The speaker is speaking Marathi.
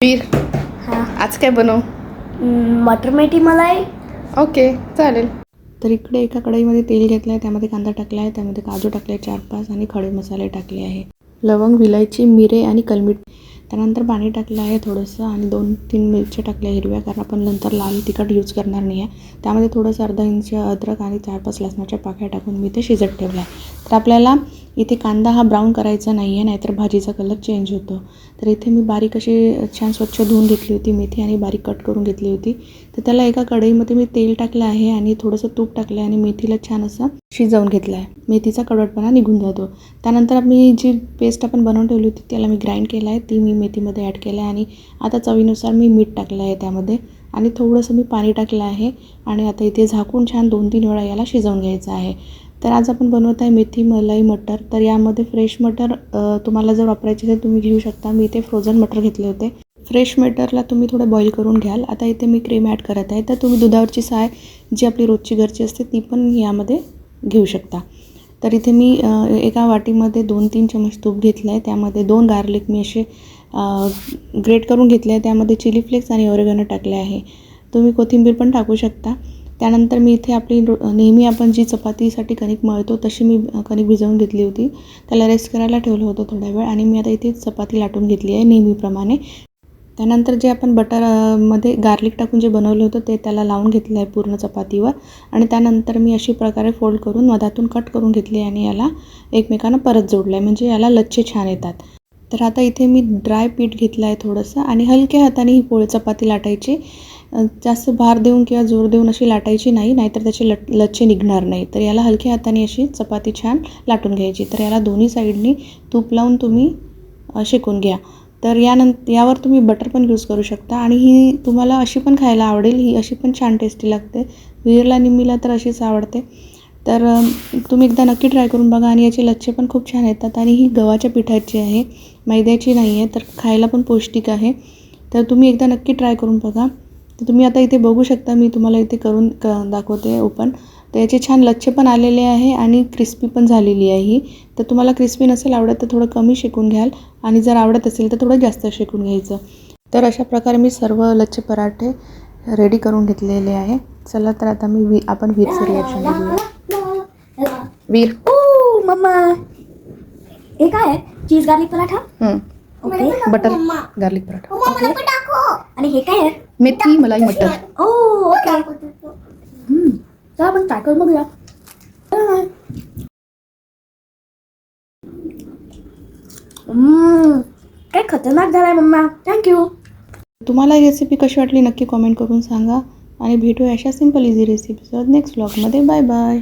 वीर, हां. आज काय बनवू? मटर मेथी मलाई. ओके, चालेल. तर इकडे एका कढईमध्ये तेल घेतलं आहे, त्यामध्ये कांदा टाकला आहे, त्यामध्ये काजू टाकले 4-5 आणि खडे मसाले टाकले आहे. लवंग, विलायची, मिरे आणि कलमी. त्यानंतर पाणी टाकलं आहे थोडंसं आणि 2-3 मिरच्या टाकल्या हिरव्या, कारण आपण नंतर लाल तिखट यूज करणार नाही आहे. त्यामध्ये थोडंसं अर्धा इंच अद्रक आणि 4-5 लसणाच्या पाकळ्या टाकून मी ते शिजत ठेवलं आहे. तर आपल्याला इथे कांदा हा ब्राऊन करायचा नाही आहे, नाहीतर भाजीचा कलर चेंज होतो. तर इथे मी बारीक अशी छान स्वच्छ धुवून घेतली होती मेथी आणि बारीक कट करून घेतली होती. तर त्याला एका कढईमध्ये मी तेल टाकलं आहे आणि थोडंसं तूप टाकलं आहे आणि मेथीला छान असं शिजवून घेतलं आहे. मेथीचा कडवटपणा निघून जातो. त्यानंतर मी जी पेस्ट आपण बनवून ठेवली होती त्याला मी ग्राइंड केलं आहे, ती मी मेथीमध्ये ॲड केलं आहे आणि आता चवीनुसार मी मीठ टाकलं आहे त्यामध्ये आणि थोडंसं मी पाणी टाकलं आहे आणि आता इथे झाकून छान 2-3 वेळा याला शिजवून घ्यायचं आहे. तर आज आपण बनवत आहे मेथी मलाई मटर. तर यामध्ये फ्रेश मटर तुम्हाला जर वापरायचे असेल तुम्ही घेऊ शकता. मी इथे फ्रोझन मटर घेतले होते. फ्रेश मटरला तुम्ही थोडं बॉईल करून घ्याल. आता इथे मी क्रीम ॲड करत आहे. तर तुम्ही दुधावरची साय जी आपली रोजची घरची असते ती पण यामध्ये घेऊ शकता. तर इथे मी एका वाटीमध्ये 2-3 चमच तूप घेतलं आहे. त्यामध्ये 2 गार्लिक मी असे ग्रेट करून घेतले आहे. त्यामध्ये चिली फ्लेक्स आणि ऑरेगॅनो टाकले आहे. तुम्ही कोथिंबीर पण टाकू शकता. त्यानंतर मी इथे आपली नेहमी आपण जी चपातीसाठी कणिक मळतो तशी मी कणिक भिजवून घेतली होती. त्याला रेस्ट करायला ठेवलं होतं थोडा वेळ आणि मी आता इथे चपाती लाटून घेतली आहे नेहमीप्रमाणे. त्यानंतर जे आपण मध्ये गार्लिक टाकून जे बनवलं होतं ते त्याला लावून घेतलं आहे पूर्ण चपातीवर आणि त्यानंतर मी अशी प्रकारे फोल्ड करून मधातून कट करून घेतली आणि याला एकमेकांना परत जोडलं आहे, म्हणजे याला लच्छे छान येतात. तर आता इथे मी ड्राय पीठ घेतलं आहे थोडंसं आणि हलक्या हाताने ही चपाती लाटायची. जास्त भार देऊन किंवा जोर देऊन अशी लाटायची नाही, नाहीतर त्याचे लच्छे निघणार नाही. तर याला हलक्या हाताने अशी चपाती छान लाटून घ्यायची. तर याला दोन्ही साईडनी तूप लावून तुम्ही शेकून घ्या. तर यावर तुम्ही बटर पण यूज करू शकता आणि ही तुम्हाला अशी पण खायला आवडेल. ही अशी पण छान टेस्टी लागते. वीरला निम्मीला तर अशीच आवडते. तर तुम्ही एकदा नक्की ट्राय करून बघा आणि याचे लच्छे पण खूप छान येतात आणि ही गव्हाच्या पिठाची आहे, मैद्याची नाही आहे. तर खायला पण पौष्टिक आहे. तर तुम्ही एकदा नक्की ट्राय करून बघा. तर तुम्ही आता इथे बघू शकता, मी तुम्हाला इथे करून दाखवते ओपन. तर याचे छान लच्छे पण आलेले आहे आणि क्रिस्पी पण झालेली आहे ही. तर तुम्हाला क्रिस्पी नसेल आवडत तर थोडं कमी शेकून घ्याल आणि जर आवडत असेल तर थोडं जास्त शेकून घ्यायचं. तर अशा प्रकारे मी सर्व लच्छे पराठे रेडी करून घेतलेले आहे. चला तर आता आपण वीरचं रिॲक्शन बघूया. वीर, ओ मम्मा, हे काय आहे? Cheese garlic paratha. Okay. Butter garlic paratha. Okay. आणि हे काय आहे? मेथी मलाई मटर. ओ ओके. चला आपण ट्राय करून बघूया. काय खतरनाक झालाय मम्मा. थँक्यू. तुम्हाला ही रेसिपी कशी वाटली नक्की कॉमेंट करून सांगा आणि भेटूया अशा सिंपल इझी रेसिपीसोबत नेक्स्ट व्लॉगमध्ये. Bye bye.